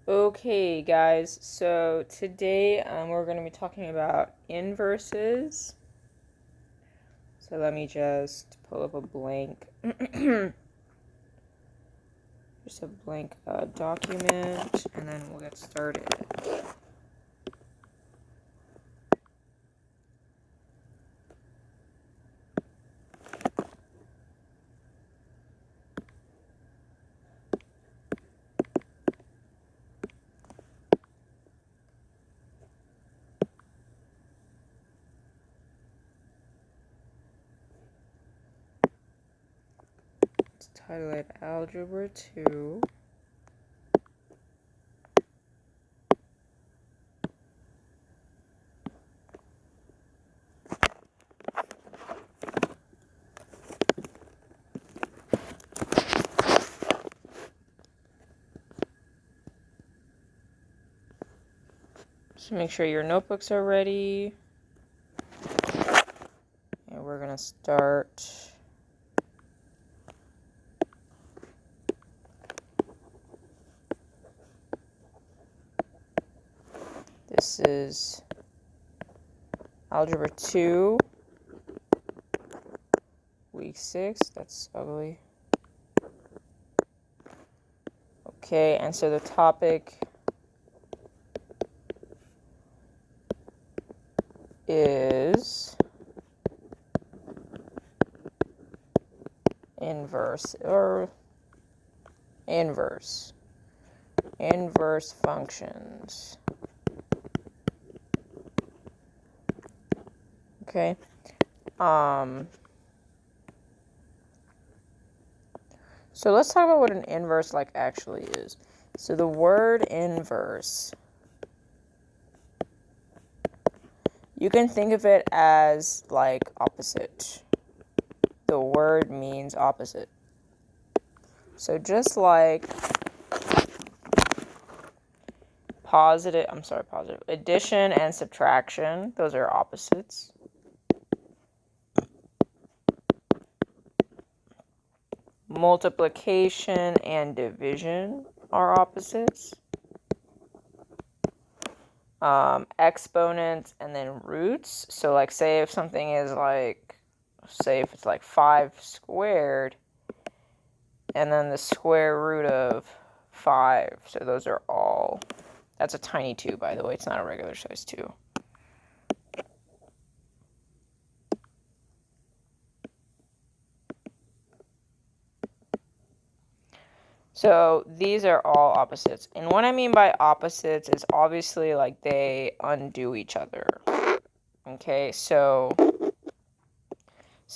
Okay, guys, so today we're going to be talking about inverses. So let me just pull up a blank, just a blank document, and then we'll get started. Let's title it Algebra 2. So make sure your notebooks are ready. And we're going to start. This is Algebra 2, Week 6. That's ugly. Okay, and so the topic is inverse functions. Okay. So let's talk about what an inverse actually is. So the word inverse, you can think of it as opposite. The word means opposite. So just like positive addition and subtraction, those are opposites. Multiplication and division are opposites. Exponents and then roots. So say if something is say if it's 5 squared and then the square root of 5. So those are all, that's a tiny 2, by the way. It's not a regular size 2. So these are all opposites. And what I mean by opposites is obviously they undo each other. Okay, so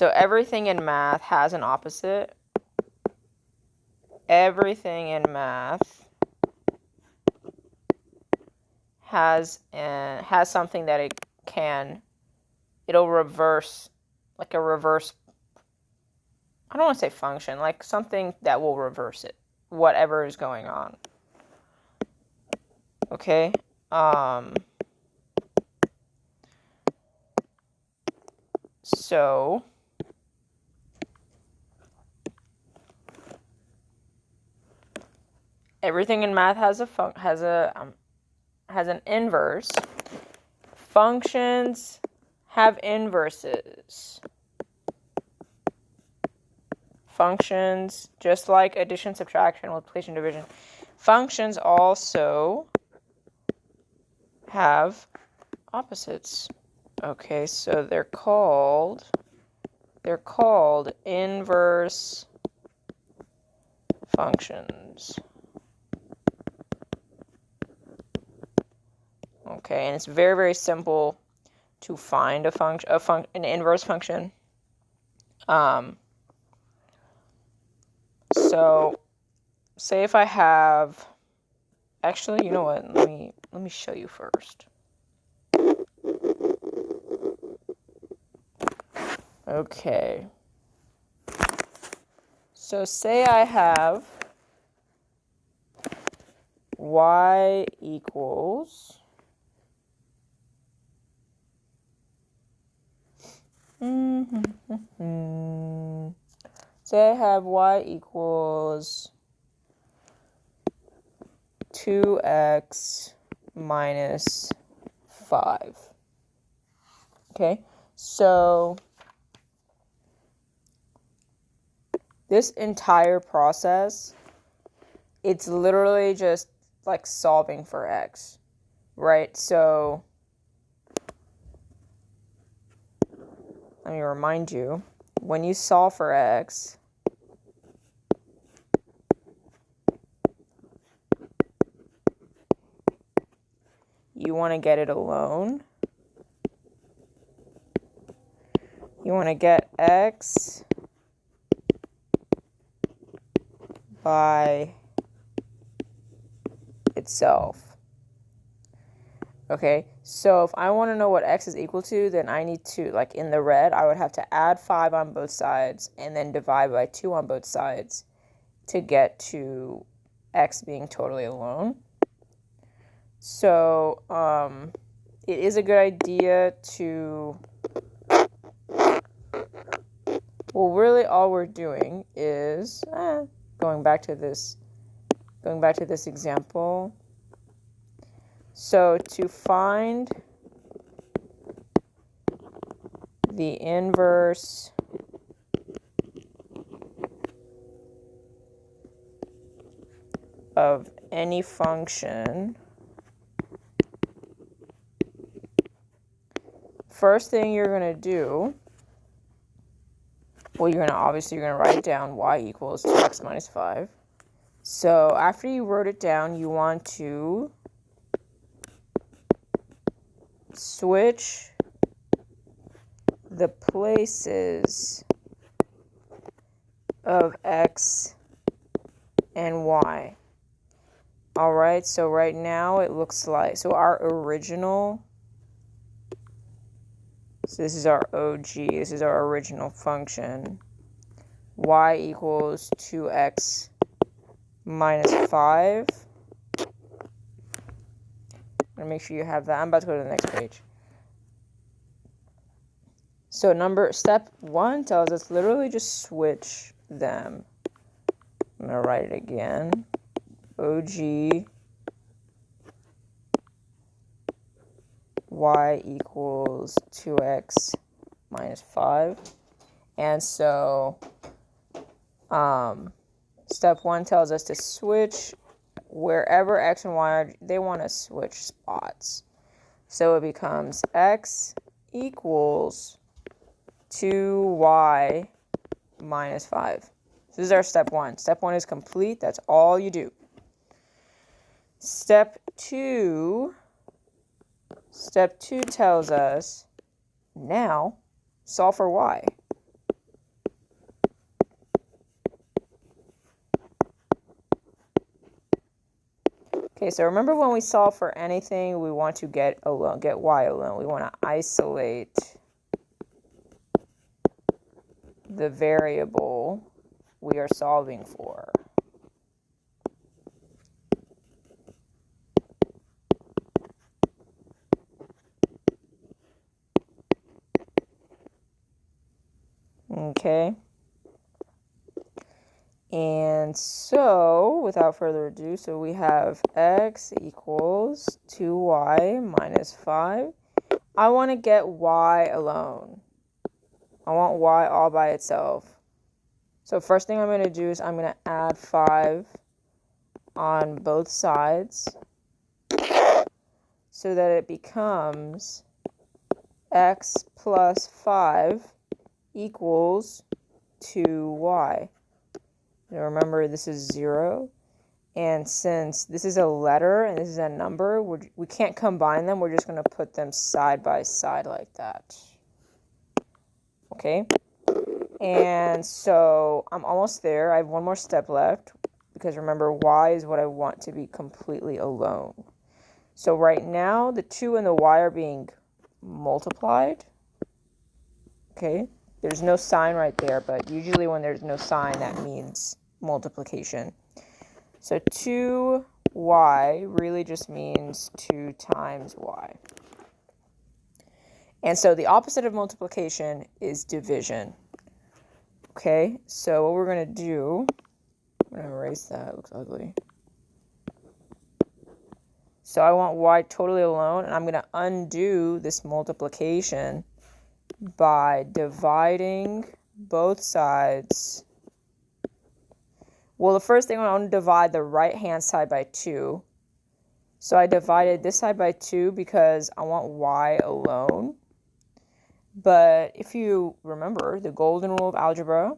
everything in math has an opposite. Everything in math has something that it'll reverse, a reverse, I don't want to say function, something that will reverse it, whatever is going on. Okay? So everything in math has an inverse. Functions have inverses. Functions, just like addition, subtraction, multiplication, division, functions also have opposites. Okay, so they're called inverse functions. Okay, and it's very, very simple to find an inverse function. So say if I have, actually, you know what? Let me show you first. Okay. So say I have y equals say I have y equals 2x minus 5. Okay, so this entire process, it's literally just like solving for x, right? So let me remind you, when you solve for x, you want to get it alone. You want to get x by itself. Okay, so if I want to know what x is equal to, then I need to, like in the red, I would have to add 5 on both sides and then divide by 2 on both sides to get to x being totally alone. So it is a good idea to, well, really all we're doing is going back to this example. So to find the inverse of any function, first thing you're going to do, well, you're going to write it down, y equals 2x minus 5. So after you wrote it down, you want to switch the places of x and y. All right, so right now it looks like, so our original, so this is our OG, this is our original function, y equals 2x minus 5. I'm going to make sure you have that. I'm about to go to the next page. So step 1 tells us literally just switch them. I'm going to write it again. OG y equals 2x minus 5. And so step 1 tells us to switch wherever x and y are, they want to switch spots. So it becomes x equals 2y minus 5. This is our step 1. Step 1 is complete. That's all you do. Step 2 tells us now solve for y. Okay, so remember when we solve for anything, we want to get y alone. We want to isolate the variable we are solving for. Okay. And so, without further ado, so we have x equals 2y minus 5. I want to get y alone. I want y all by itself. So first thing I'm going to do is I'm going to add 5 on both sides so that it becomes x plus 5 equals 2y. Now remember, this is 0. And since this is a letter and this is a number, we can't combine them. We're just going to put them side by side like that. Okay? And so I'm almost there. I have one more step left because remember, y is what I want to be completely alone. So right now, the 2 and the y are being multiplied. Okay? There's no sign right there, but usually when there's no sign, that means multiplication. So 2y really just means 2 times y. And so the opposite of multiplication is division. Okay, so what we're going to do, I'm going to erase that, it looks ugly. So I want y totally alone, and I'm going to undo this multiplication by dividing both sides. Well, the first thing I want to divide the right-hand side by 2. So I divided this side by 2 because I want y alone. But if you remember the golden rule of algebra,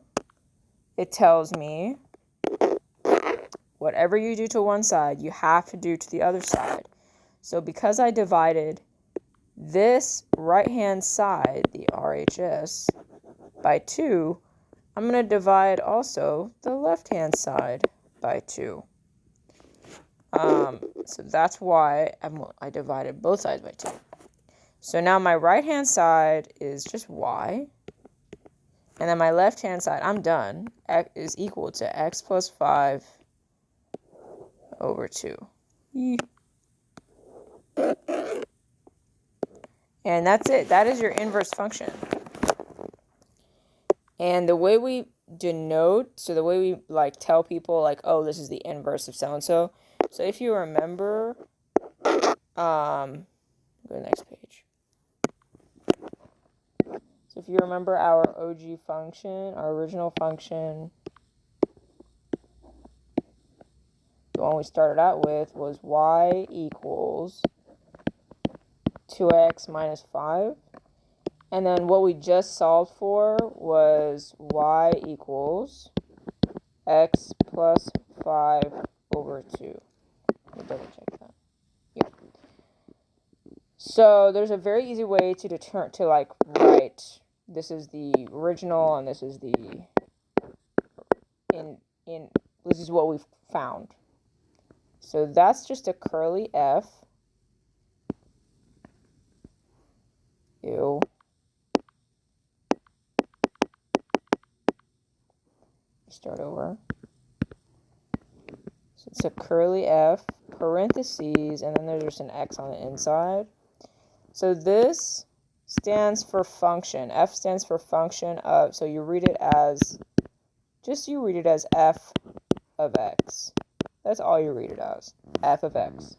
it tells me whatever you do to one side, you have to do to the other side. So because I divided this right-hand side, the RHS, by 2, I'm going to divide also the left-hand side by 2. So that's why I divided both sides by 2. So now my right-hand side is just y. And then my left-hand side, I'm done, is equal to x plus 5 over 2. And that's it. That is your inverse function. And the way we denote, so the way we like tell people like, oh, this is the inverse of so-and-so. So if you remember, go to the next page. So if you remember our OG function, our original function, the one we started out with was y equals 2x minus 5. And then what we just solved for was y equals x plus 5 over 2. Let me double check that. Yeah. So there's a very easy way to write, this is the original and this is the this is what we've found. So that's just a curly F. Ew. Start over. So it's a curly F, parentheses, and then there's just an X on the inside. So this stands for function. F stands for function of, so you read it as f of x. That's all you read it as, f of x.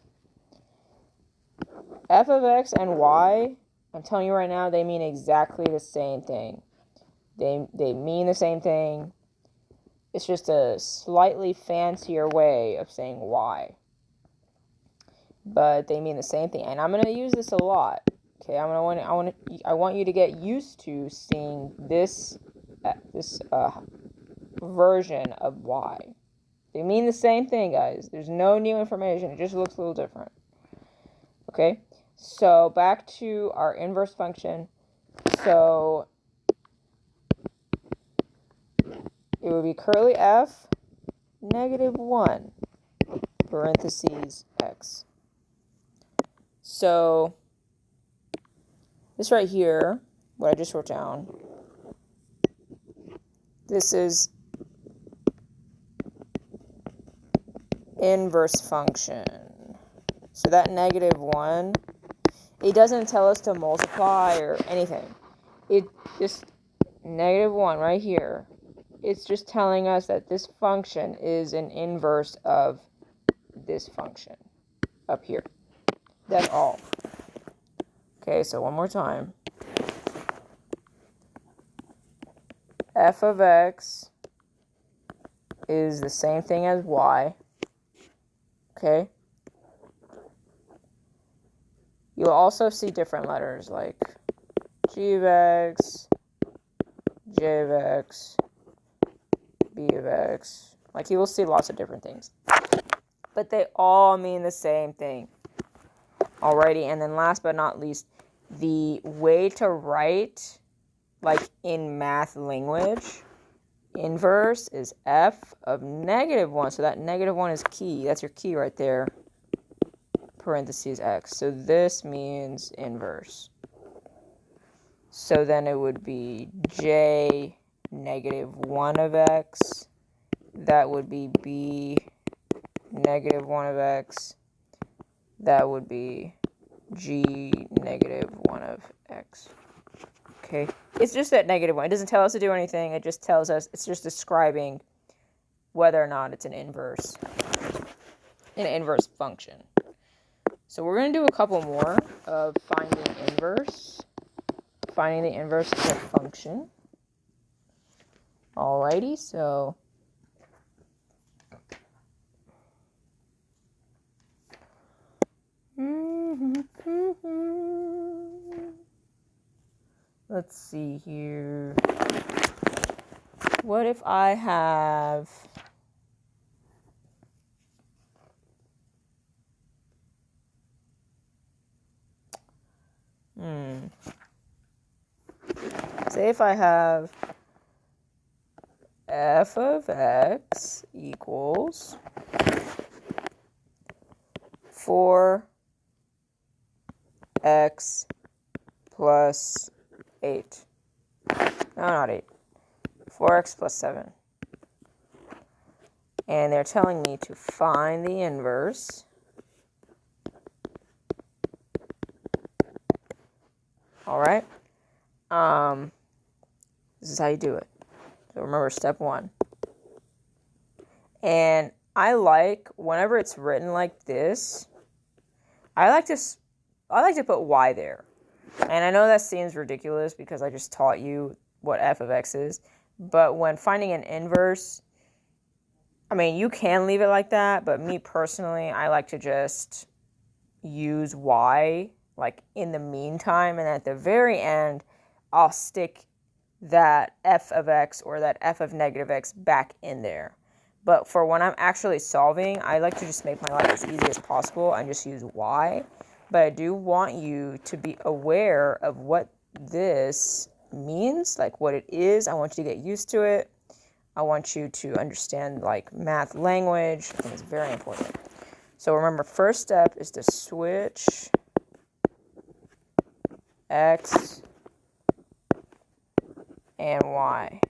F of x and y, I'm telling you right now, they mean exactly the same thing. They mean the same thing. It's just a slightly fancier way of saying y. But they mean the same thing. And I'm going to use this a lot. Okay, I want you to get used to seeing this version of y. They mean the same thing, guys. There's no new information. It just looks a little different. Okay, so back to our inverse function. So it would be curly f negative 1 parentheses x. So this right here, what I just wrote down, this is inverse function. So that negative 1, it doesn't tell us to multiply or anything. It just, negative 1 right here, it's just telling us that this function is an inverse of this function up here. That's all. Okay, so one more time. F of x is the same thing as y. Okay? You'll also see different letters like g of x, j of x, b of x. Like you will see lots of different things. But they all mean the same thing. Alrighty, and then last but not least, the way to write, like in math language, inverse is f of negative 1. So that negative 1 is key. That's your key right there. Parentheses x. So this means inverse. So then it would be j negative 1 of x. That would be b negative 1 of x. That would be g negative 1 of x. Okay, it's just that negative 1. It doesn't tell us to do anything. It just tells us, it's just describing whether or not it's an inverse function. So we're going to do a couple more of finding inverse. Finding the inverse of a function. Alrighty, so let's see here. What if I have say if I have f of x equals 4x plus 8. No, not 8. 4x plus 7. And they're telling me to find the inverse. Alright. This is how you do it. So remember step 1. And I like, whenever it's written like this, I like to put y there. And I know that seems ridiculous because I just taught you what f of x is. But when finding an inverse, I mean, you can leave it like that. But me personally, I like to just use y, like, in the meantime. And at the very end, I'll stick that f of x or that f of negative x back in there. But for when I'm actually solving, I like to just make my life as easy as possible and just use y. But I do want you to be aware of what this means, like what it is. I want you to get used to it. I want you to understand like math language. I think it's very important. So remember, first step is to switch x and y.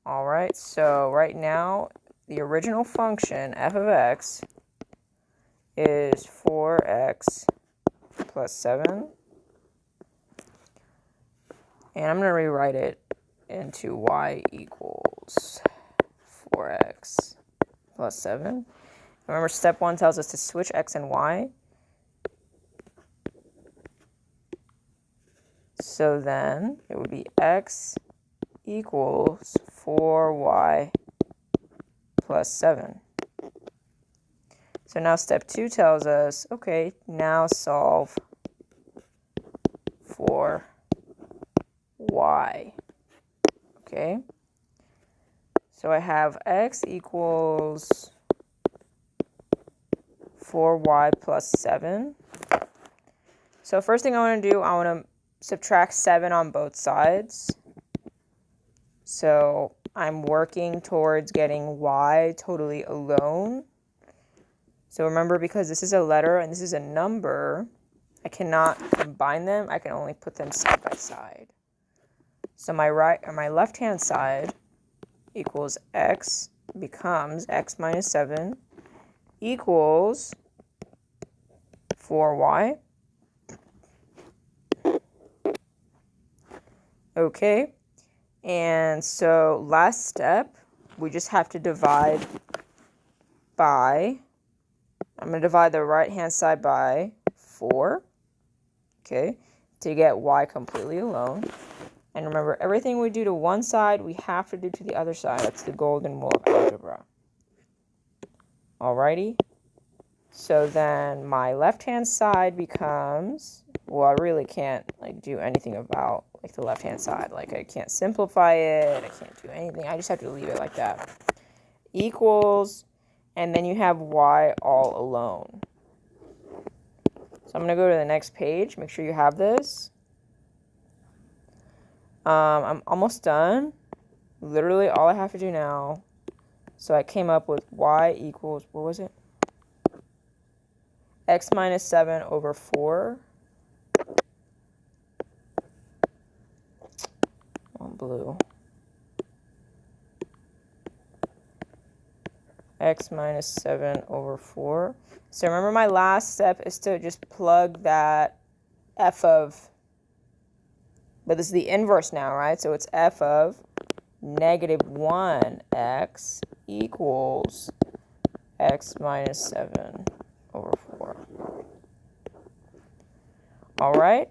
All right, so right now, the original function, f of x, is 4x plus 7. And I'm going to rewrite it into y equals 4x plus 7. Remember, step 1 tells us to switch x and y. So then it would be x equals 4y plus 7. So now step 2 tells us, okay, now solve for y. Okay. So I have x equals 4y plus 7. So first thing I want to do, I want to subtract 7 on both sides. So I'm working towards getting y totally alone. So remember, because this is a letter and this is a number, I cannot combine them. I can only put them side by side. So my left-hand side equals x becomes x minus 7 equals 4y. Okay. And so last step, we just have to divide by, I'm going to divide the right-hand side by 4, okay, to get y completely alone. And remember, everything we do to one side, we have to do to the other side. That's the golden rule of algebra. Alrighty. So then my left-hand side becomes, well, I really can't like do anything about like the left-hand side. Like I can't simplify it. I can't do anything. I just have to leave it like that. Equals, and then you have y all alone. So I'm going to go to the next page. Make sure you have this. I'm almost done. Literally all I have to do now. So I came up with y equals, what was it? X minus 7 over 4. Oh, blue. X minus 7 over 4. So remember, my last step is to just plug that f of, but this is the inverse now, right? So it's f of negative 1x equals x minus 7 over 4. All right,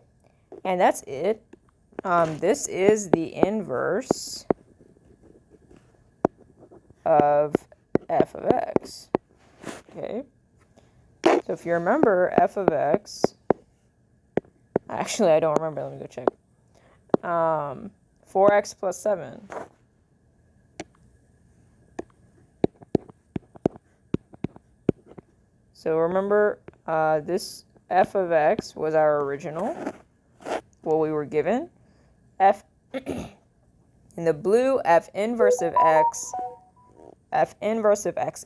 and that's it. This is the inverse of f of x. Okay, so if you remember f of x, actually I don't remember, let me go check. 4x plus 7. So remember, this f of x was our original, what we were given. F in the blue, f inverse of x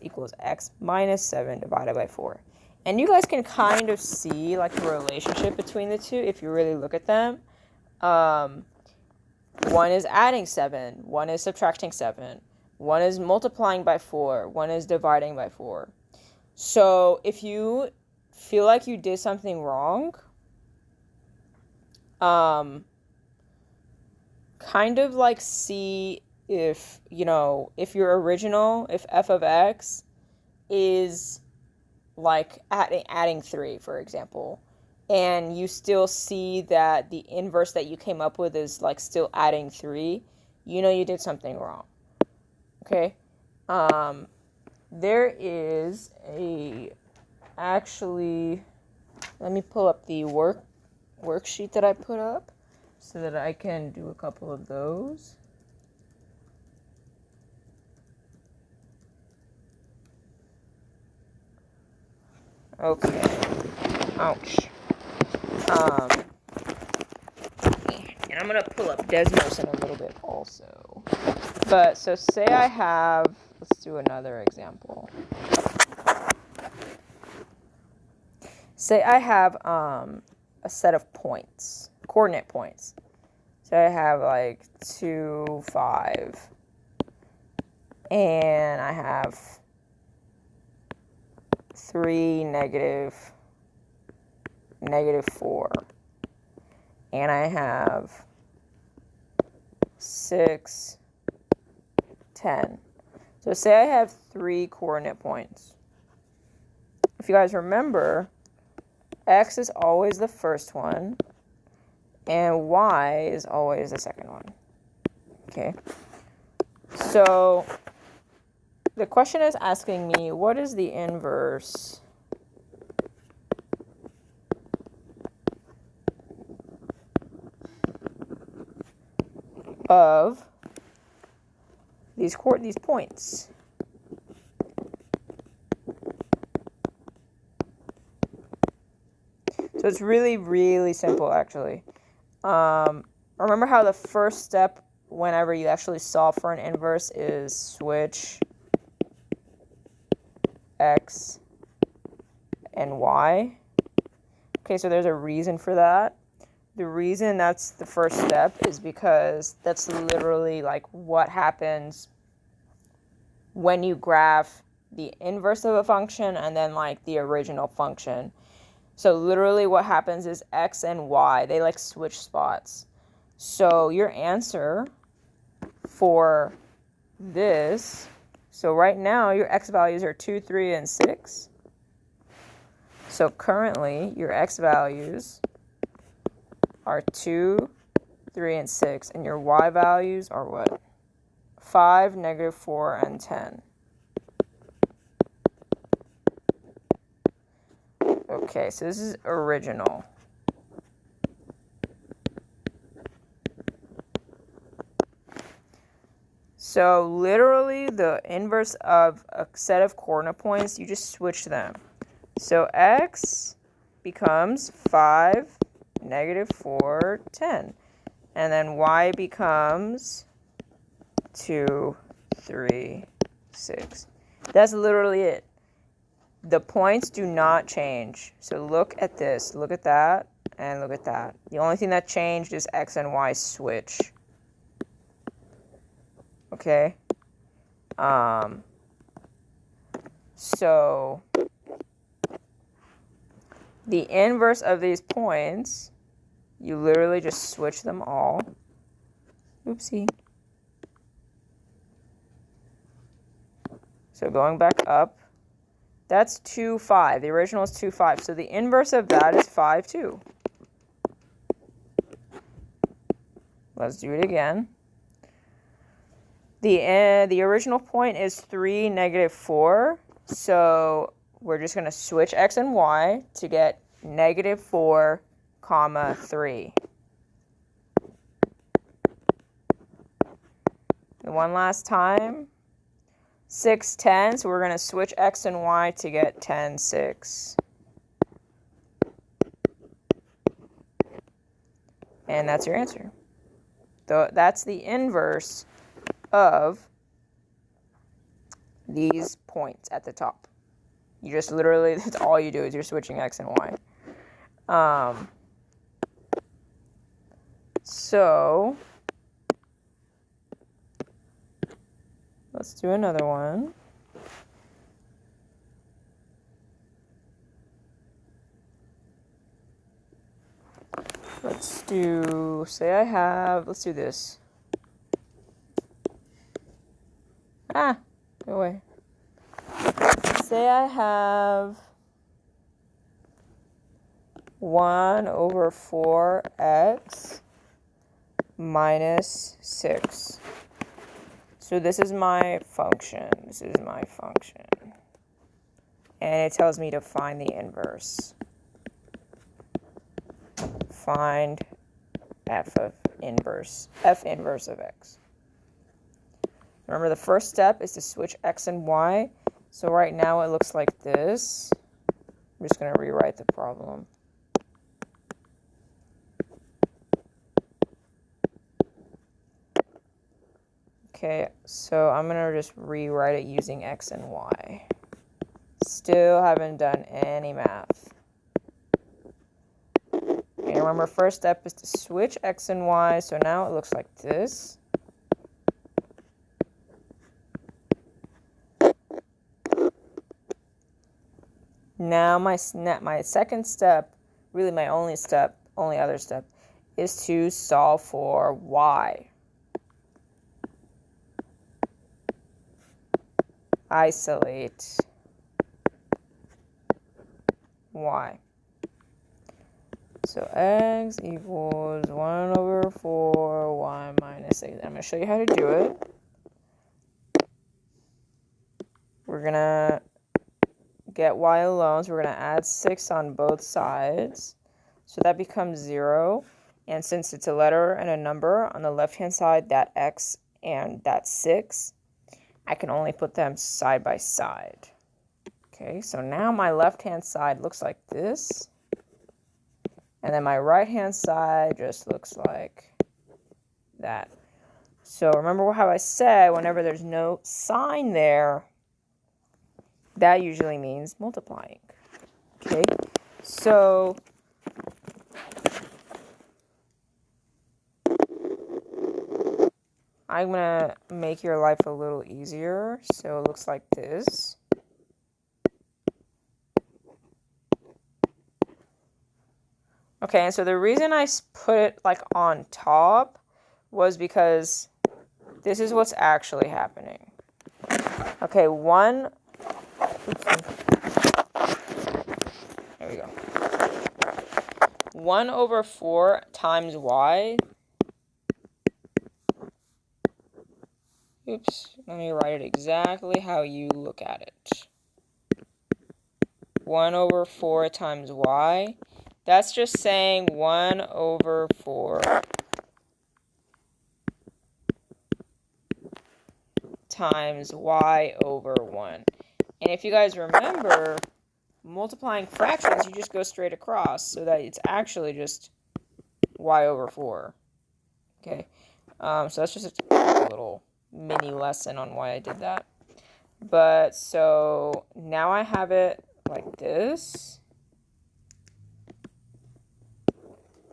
equals x minus 7 divided by 4. And you guys can kind of see like the relationship between the two if you really look at them. One is adding 7, one is subtracting 7, one is multiplying by 4, one is dividing by 4. So if you feel like you did something wrong, kind of like see if, if your original, if f of x is like adding 3, for example, and you still see that the inverse that you came up with is like still adding 3, you did something wrong. Okay? There is actually, let me pull up the worksheet that I put up so that I can do a couple of those. Okay. Ouch. And I'm going to pull up Desmos in a little bit also. But, so say I have, let's do another example. Say I have a set of points, coordinate points. So I have like 2, 5, and I have 3, negative 4, and I have 6, 10. So say I have 3 coordinate points. If you guys remember, x is always the first one, and y is always the second one. Okay. So the question is asking me, what is the inverse of these points? So it's really, really simple, actually. Remember how the first step whenever you actually solve for an inverse is switch x and y? Okay, so there's a reason for that. The reason that's the first step is because that's literally like what happens when you graph the inverse of a function and then like the original function. So literally what happens is x and y, they like switch spots. So your answer for this, so right now your x values are 2, 3, and 6. So currently your x values are 2, 3, and 6, and your y values are what? 5, negative 4, and 10. Okay, so this is original. So literally the inverse of a set of coordinate points, you just switch them. So x becomes 5, negative 4, 10. And then y becomes 2, 3, 6. That's literally it. The points do not change. So look at this, look at that, and look at that. The only thing that changed is x and y switch. Okay? So the inverse of these points, you literally just switch them all. Oopsie. So going back up, that's 2, 5. The original is 2, 5. So the inverse of that is 5, 2. Let's do it again. The original point is 3, negative 4. So we're just going to switch x and y to get negative 4, comma 3. And one last time. 6, 10. So we're going to switch x and y to get 10, 6. And that's your answer. That's the inverse of these points at the top. You just literally, that's all you do is you're switching x and y. So let's do another one. Let's do, let's do this. Go away. Say I have 1 over 4x minus 6. So this is my function. And it tells me to find the inverse. Find f inverse of x. Remember, the first step is to switch x and y. So right now it looks like this. I'm just going to rewrite the problem. Okay, so I'm going to just rewrite it using x and y. Still haven't done any math. Okay, remember, first step is to switch x and y. So now it looks like this. Now my second step, really my only other step, is to solve for y. Isolate y. So x equals 1 over 4 y minus 6. I'm going to show you how to do it. We're going to get y alone, so we're going to add 6 on both sides. So that becomes 0. And since it's a letter and a number on the left-hand side, that x and that 6, I can only put them side by side. Okay, so now my left-hand side looks like this. And then my right-hand side just looks like that. So remember how I said whenever there's no sign there, that usually means multiplying. Okay, so I'm going to make your life a little easier. So it looks like this. Okay, and so the reason I put it like on top was because this is what's actually happening. Okay, there we go. 1 over 4 times y. Oops, let me write it exactly how you look at it. 1 over 4 times y. That's just saying 1 over 4 times y over 1. And if you guys remember, multiplying fractions, you just go straight across, so that it's actually just y over 4. Okay, so that's just a little mini lesson on why I did that. But so now I have it like this.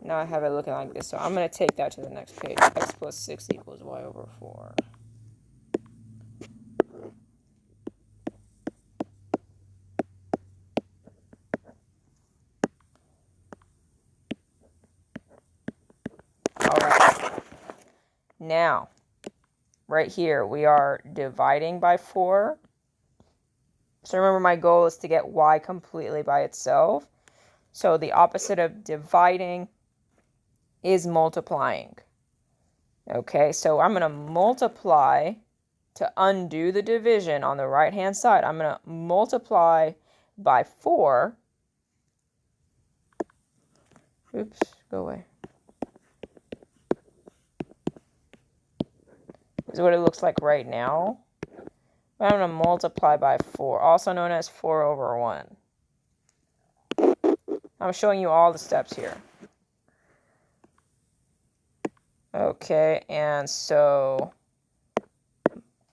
Now I have it looking like this. So I'm going to take that to the next page. X plus 6 equals y over 4. All right. Now, right here, we are dividing by 4. So remember, my goal is to get y completely by itself. So the opposite of dividing is multiplying. Okay, so I'm going to multiply to undo the division on the right-hand side. I'm going to multiply by 4. Oops, go away. This is what it looks like right now. I'm going to multiply by 4, also known as 4 over 1. I'm showing you all the steps here. Okay, and so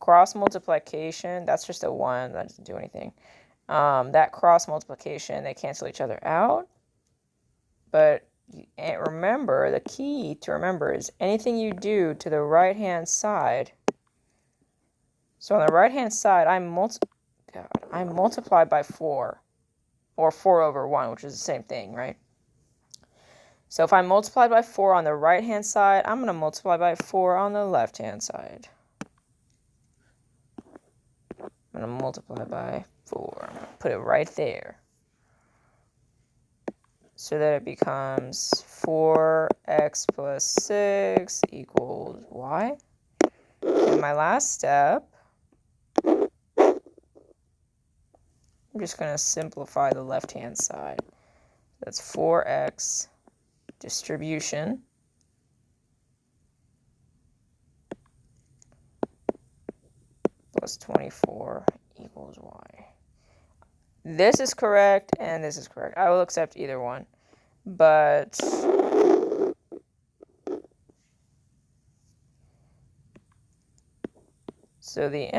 cross multiplication, that's just a 1, that doesn't do anything. That cross multiplication, they cancel each other out. But remember, the key to remember is anything you do to the right-hand side. So on the right-hand side, I multiply by 4, or 4 over 1, which is the same thing, right? So if I multiply by 4 on the right-hand side, I'm going to multiply by 4 on the left-hand side. I'm going to multiply by 4. I'm going to put it right there. So that it becomes 4x plus 6 equals y. And my last step, I'm just going to simplify the left-hand side. That's 4x distribution plus 24 equals y. This is correct, and this is correct. I will accept either one. But so the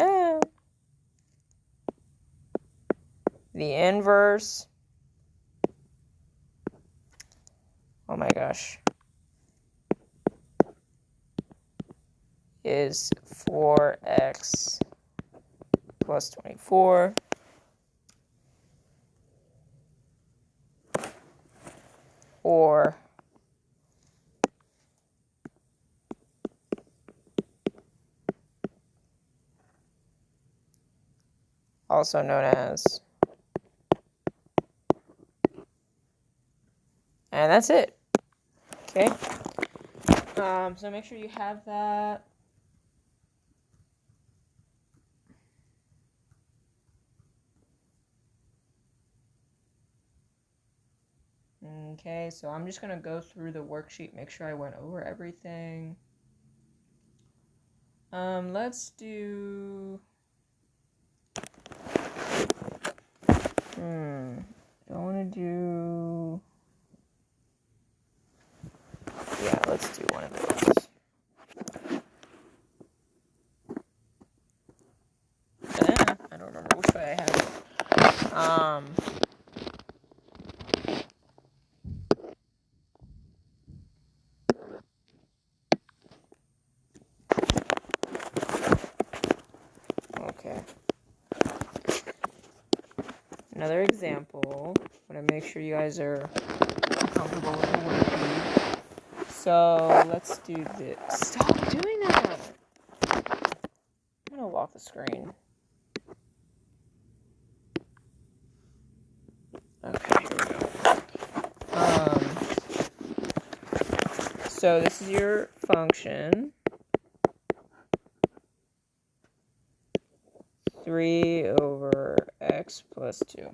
inverse, oh my gosh, is 4x plus 24 or also known as, and that's it. Okay. So make sure you have that. Okay, so I'm just going to go through the worksheet, make sure I went over everything. Let's do... I want to do... Yeah, let's do one of those. I don't remember which way I have it. Okay. Another example. I want to make sure you guys are comfortable with the worksheet. So let's do this. Stop doing that! I'm gonna lock the screen. Okay, here we go. So this is your function. 3 over x plus 2.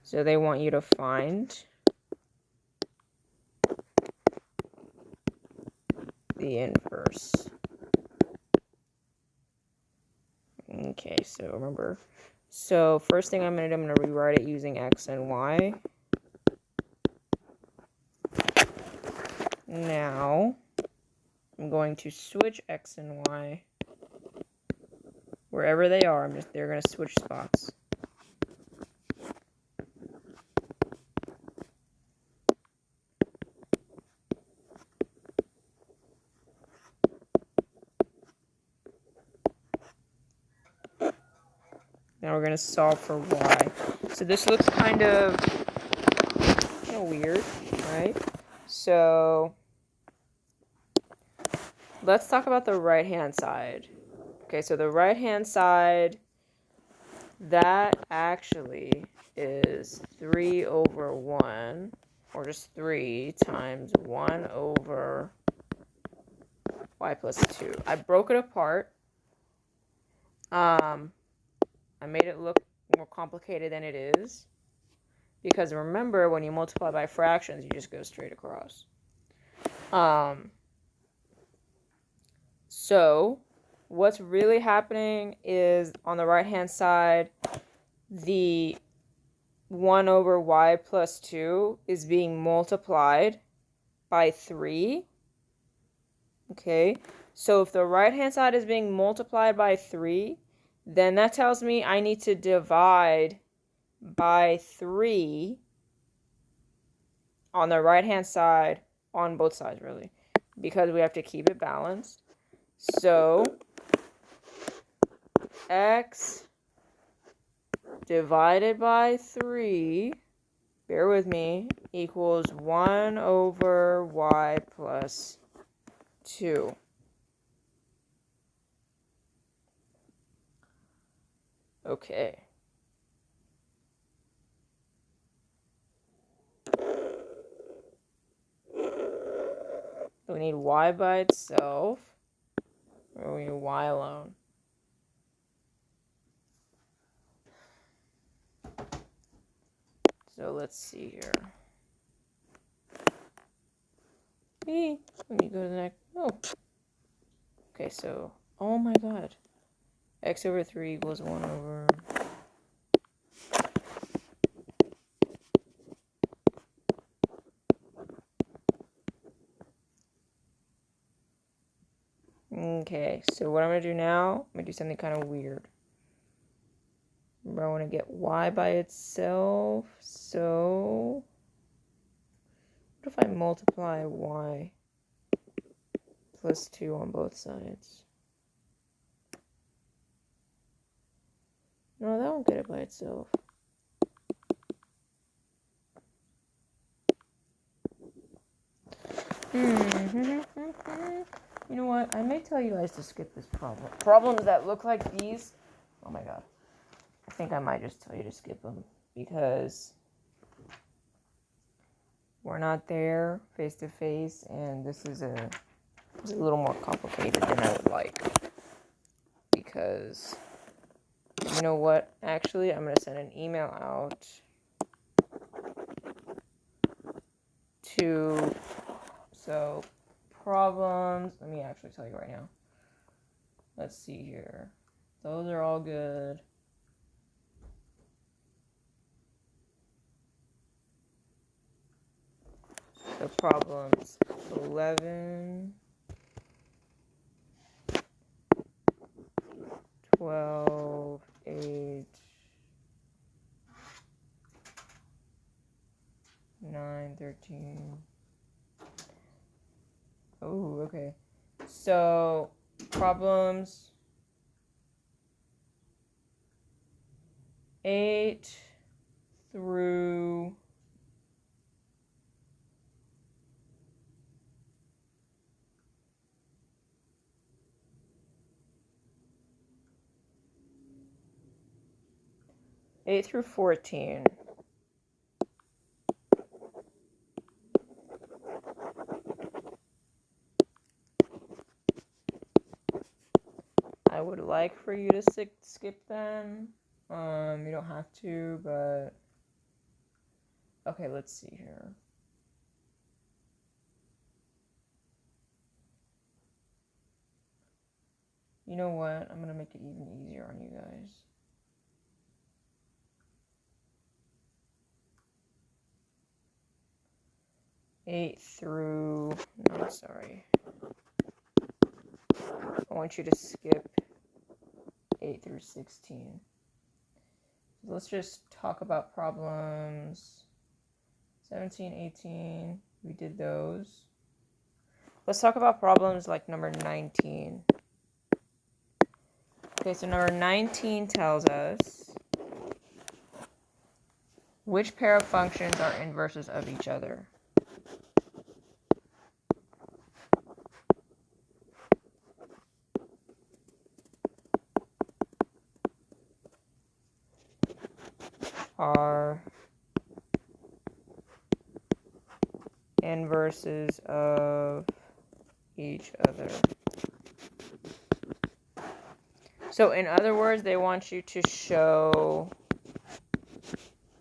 So they want you to find the inverse. Okay, so remember. So first thing I'm going to do, I'm going to rewrite it using x and y. Now, I'm going to switch x and y. Wherever they are, they're going to switch spots. Now we're going to solve for y. So this looks kind of weird, right? So let's talk about the right-hand side. Okay, so the right-hand side, that actually is 3 over 1. or just 3 times 1 over y plus 2. I broke it apart. I made it look more complicated than it is. Because remember, when you multiply by fractions, you just go straight across. So what's really happening is on the right-hand side, the 1 over y plus 2 is being multiplied by 3. Okay, so if the right-hand side is being multiplied by 3, then that tells me I need to divide by 3 on the right-hand side, on both sides really, because we have to keep it balanced. So x divided by 3, bear with me, equals 1 over y plus 2. Okay. We need y by itself, or we need y alone. So let's see here. Let me go to the next. Oh. Okay, so, oh my god. X over 3 equals 1 over. Okay, so what I'm going to do now, I'm going to do something kind of weird. Remember, I want to get y by itself, so what if I multiply y plus 2 on both sides? No, that won't get it by itself. You know what? I may tell you guys to skip this problem. Problems that look like these, oh my god. I think I might just tell you to skip them because we're not there face to face, and this is a little more complicated than I would like. Because, you know what? Actually, I'm going to send an email out to, so, problems, let me actually tell you right now. Let's see here. Those are all good. So problems 11, 12, 8, 9, 13. Oh, okay. So problems 8 through 14. I would like for you to skip them. You don't have to, but okay, let's see here. You know what? I'm gonna make it even easier on you guys. Eight through, no, sorry. I want you to skip 8 through 16. So let's just talk about problems 17, 18. We did those. Let's talk about problems like number 19. Okay, so number 19 tells us which pair of functions are inverses of each other. Are inverses of each other. So in other words, they want you to show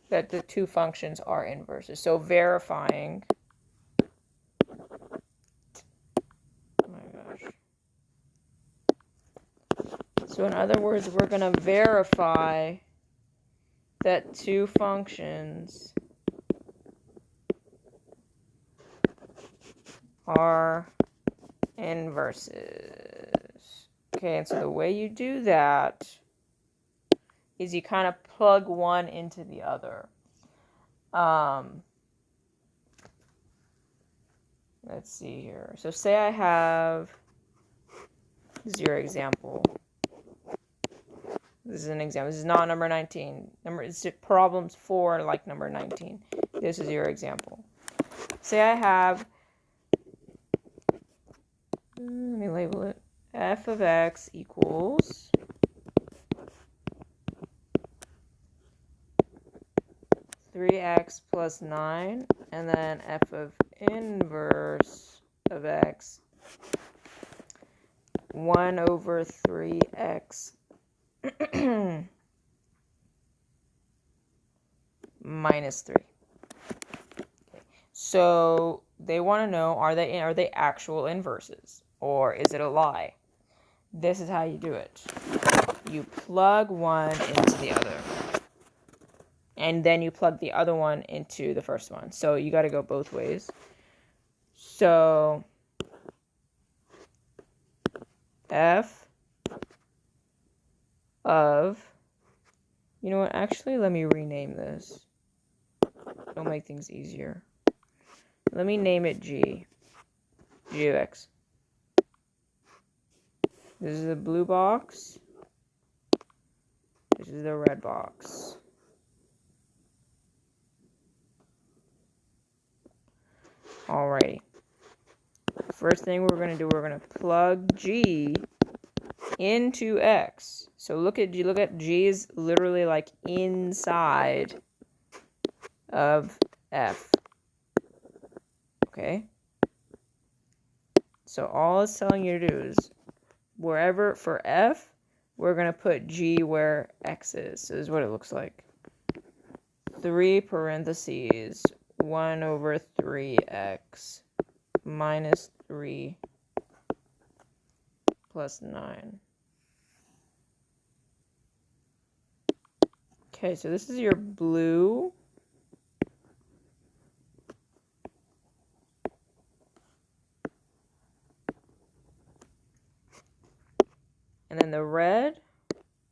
that the two functions are inverses. So verifying, oh my gosh. So in other words, we're going to verify that two functions are inverses. Okay, and so the way you do that is you kind of plug one into the other. Let's see here. So say I have, this is your example. This is an example. This is not number 19. It's problems 4 like number 19. This is your example. Say I have, let me label it, f of x equals 3x plus 9, and then f of inverse of x 1 over 3x minus 3. Okay. So they want to know, are they actual inverses, or is it a lie? This is how you do it. You plug one into the other, and then you plug the other one into the first one. So you got to go both ways. So f of, you know what, actually let me rename this. It'll make things easier. Let me name it g of x. This is the blue box. This is the red box. Alrighty. First thing we're going to do, we're going to plug g into x. So look at g is literally like inside of f. Okay? So all it's telling you to do is, wherever, for f, we're going to put g where x is. So this is what it looks like. 3 parentheses 1 over 3x minus 3 plus 9. Okay, so this is your blue. And then the red,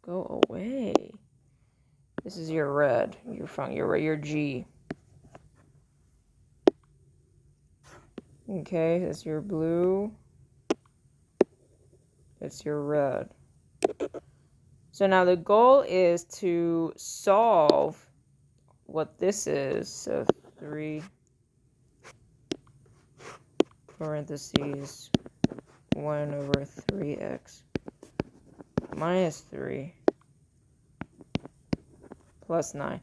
go away. This is your red, your G. Okay, that's your blue. It's your red. So now the goal is to solve what this is. So 3 parentheses 1 over 3x minus 3 plus 9.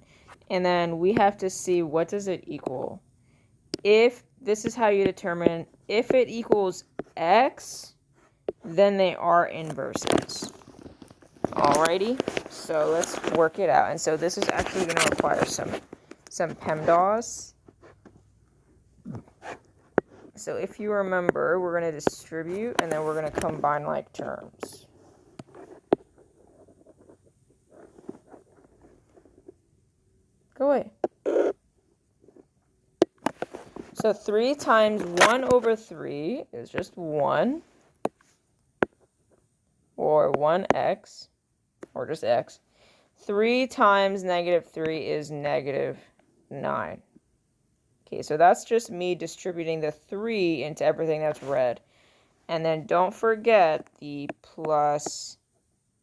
And then we have to see, what does it equal? If this is how you determine if it equals x, then they are inverses. Alrighty, so let's work it out. And so this is actually going to require some PEMDAS. So if you remember, we're going to distribute, and then we're going to combine like terms. Go away. So 3 times 1 over 3 is just 1, or 1x, or just x. 3 times negative 3 is negative 9. Okay, so that's just me distributing the 3 into everything that's red. And then don't forget the plus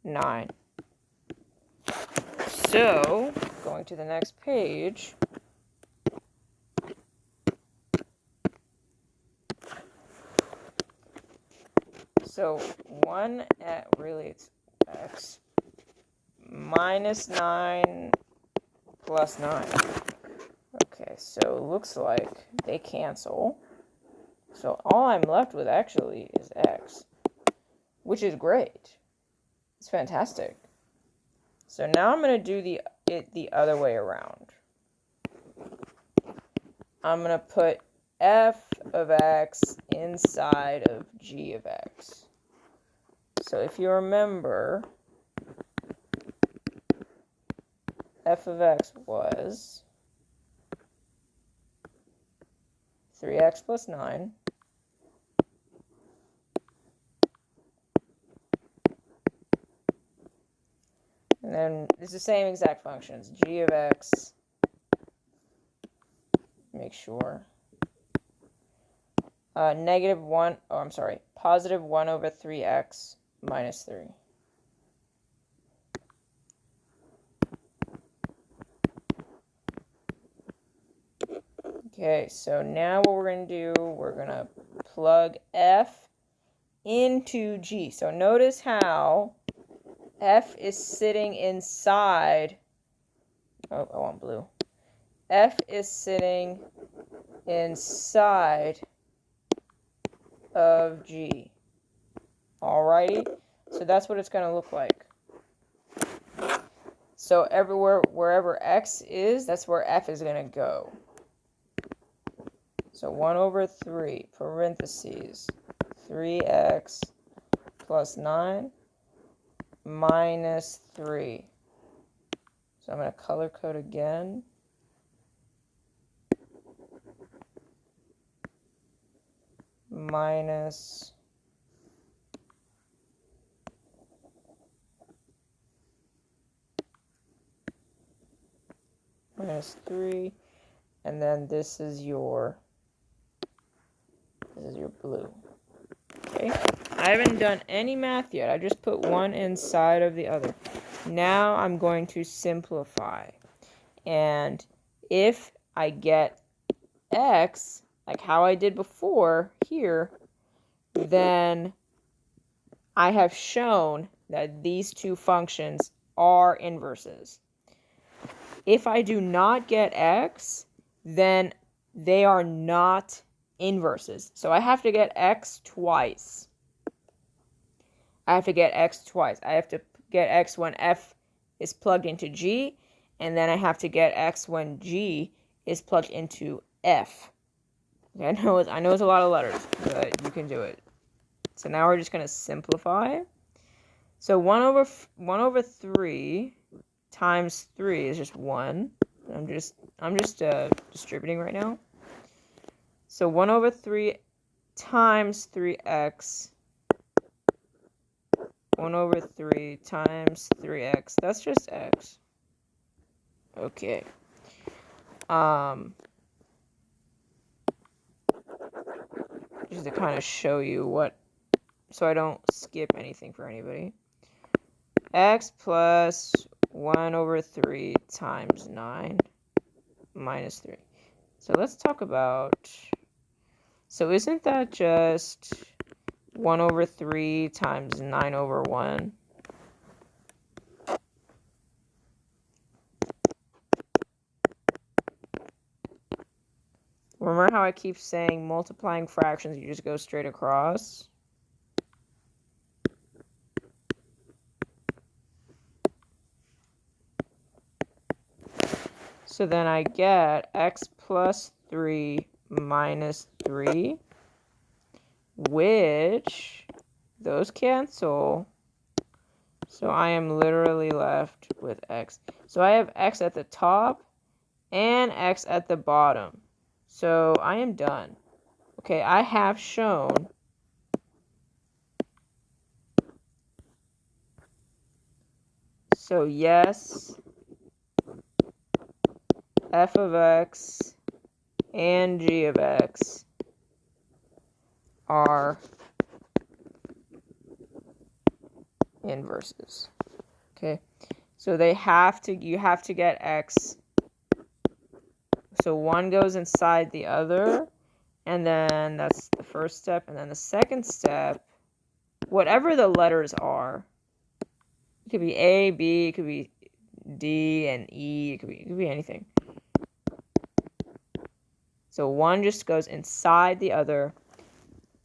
9. So, going to the next page. So 1 at, really it's x, minus 9 plus 9. Okay, so it looks like they cancel. So all I'm left with actually is x, which is great. It's fantastic. So now I'm going to do it the other way around. I'm going to put f of x inside of g of x. So if you remember, f of x was 3x plus 9. And then it's the same exact functions. G of x, make sure. Negative 1, oh, I'm sorry, positive 1 over 3x minus 3. Okay, so now what we're going to do, we're going to plug f into g. So notice how f is sitting inside, oh, I want blue. F is sitting inside of g. Alrighty, so that's what it's going to look like. So everywhere, wherever x is, that's where f is going to go. So 1 over 3, parentheses, 3x plus 9 minus 3. So I'm going to color code again. Minus 3. And then this is your blue. Okay, I haven't done any math yet. I just put one inside of the other. Now I'm going to simplify. And if I get x, like how I did before here, then I have shown that these two functions are inverses. If I do not get x, then they are not inverses. So I have to get x twice. I have to get x twice. I have to get x when f is plugged into g, and then I have to get x when g is plugged into f. Okay, I know it's a lot of letters, but you can do it. So now we're just going to simplify. So 1 over 3 times 3 is just 1. I'm just distributing right now. So 1 over 3 times 3x. 1 over 3 times 3x. That's just x. Okay. Just to kind of show you what, so I don't skip anything for anybody. X plus 1 over 3 times 9 minus 3. So let's talk about, so isn't that just 1 over 3 times 9 over 1? Remember how I keep saying multiplying fractions, you just go straight across? So then I get x plus 3 minus 3, which those cancel. So I am literally left with x. So I have x at the top and x at the bottom. So I am done. Okay, I have shown so yes, f of x and g of x are inverses. Okay, so you have to get x. So one goes inside the other, and then that's the first step. And then the second step, whatever the letters are, it could be A, B, it could be D and E, it could be anything. So one just goes inside the other,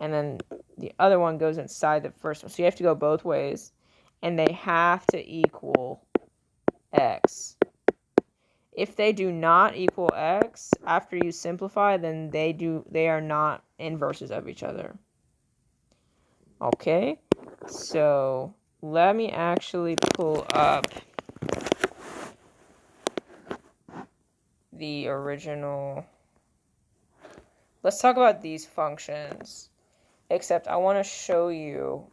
and then the other one goes inside the first one. So you have to go both ways, and they have to equal x. If they do not equal x after you simplify, then they are not inverses of each other. Okay, so let me actually pull up the original. Let's talk about these functions, except I want to show you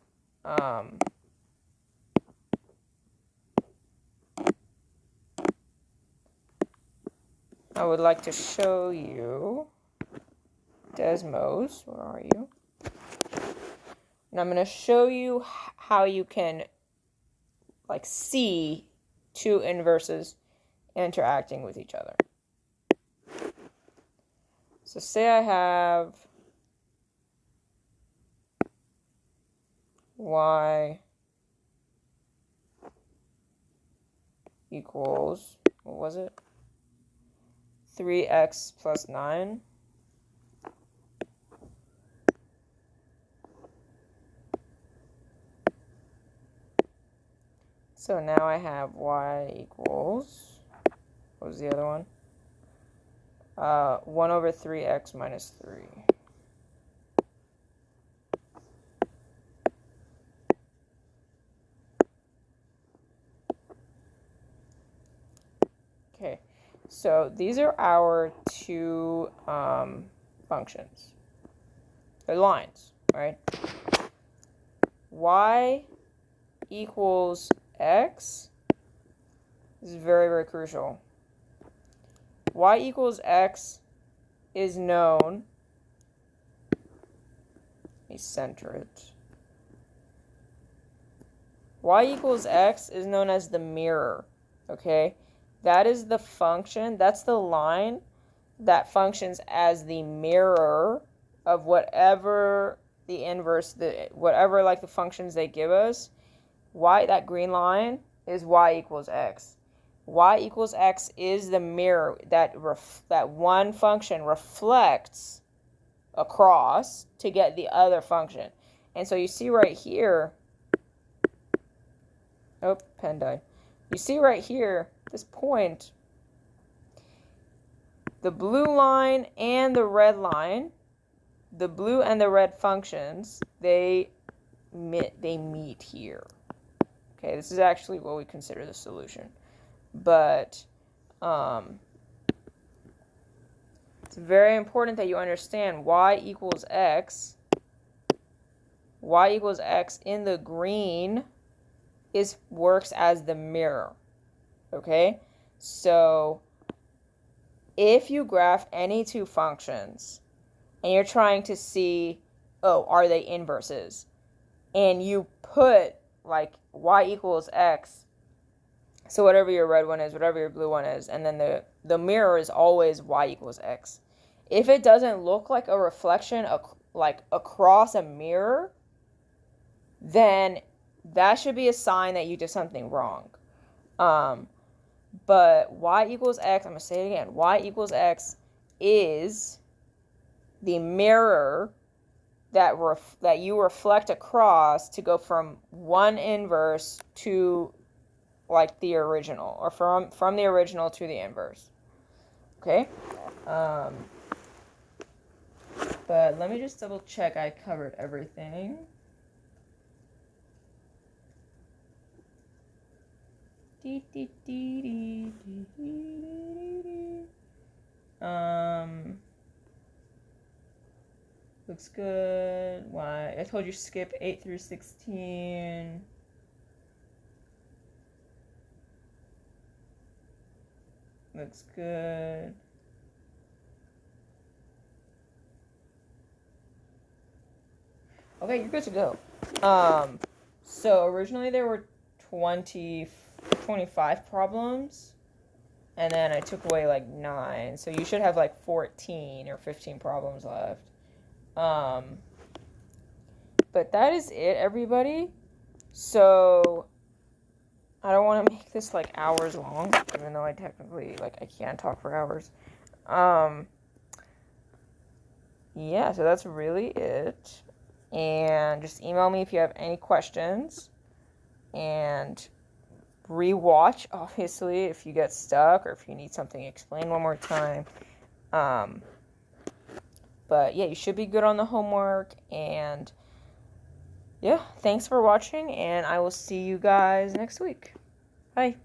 I would like to show you Desmos, where are you? And I'm going to show you how you can like see two inverses interacting with each other. So say I have y equals, what was it? 3x plus 9. So now I have y equals, what was the other one? 1 over 3x minus 3. Okay, so these are our two functions. They're lines, right? Y equals x is very, very crucial. Y equals x is known, let me center it. Y equals x is known as the mirror, okay? That is the function, that's the line that functions as the mirror of whatever the inverse, whatever like the functions they give us. Y, that green line, is y equals x. Y equals x is the mirror that one function reflects across to get the other function. And so you see right here, oh, pen died. You see right here, this point, the blue line and the red line, the blue and the red functions, they meet here. Okay, this is actually what we consider the solution. But it's very important that you understand y equals x. Y equals x in the green works as the mirror. Okay, so if you graph any two functions and you're trying to see, oh, are they inverses? And you put like y equals x, so whatever your red one is, whatever your blue one is, and then the mirror is always y equals x. If it doesn't look like a reflection like across a mirror, then that should be a sign that you did something wrong. But y equals x, I'm going to say it again, y equals x is the mirror that you reflect across to go from one inverse to like the original, or from the original to the inverse. Okay? But let me just double check I covered everything. Looks good. Why? I told you skip 8 through 16. Looks good. Okay, you're good to go. So originally there were 25 problems, and then I took away like 9, so you should have like 14 or 15 problems left. But that is it, everybody. So I don't want to make this like hours long, even though I technically I can't talk for hours. Yeah, so that's really it. And just email me if you have any questions. And rewatch, obviously, if you get stuck or if you need something explained one more time. But yeah, you should be good on the homework. And yeah, thanks for watching, and I will see you guys next week. Bye.